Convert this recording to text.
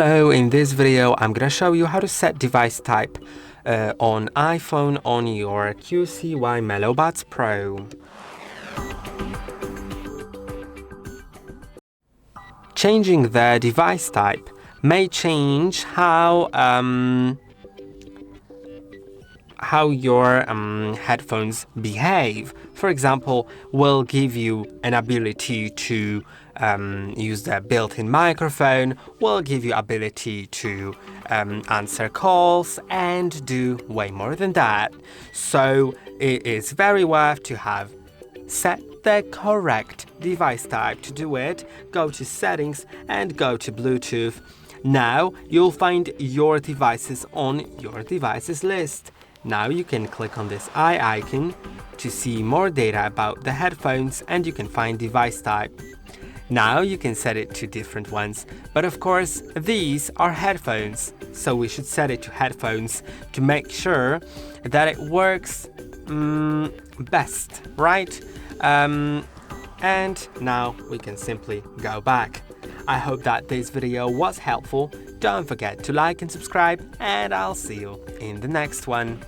Hello, in this video I'm gonna show you how to set device type on iPhone on your QCY MeloBuds Pro. Changing the device type may change how your headphones behave. For example, will give you an ability to use the built-in microphone, will give you ability to answer calls and do way more than that. So it is very worth to have set the correct device type. To do it, go to settings and go to Bluetooth. Now you'll find your devices on your devices list. Now you can click on this eye icon to see more data about the headphones and you can find device type. Now you can set it to different ones, but of course these are headphones, so we should set it to headphones to make sure that it works best, right? And now we can simply go back. I hope that this video was helpful. Don't forget to like and subscribe, and I'll see you in the next one.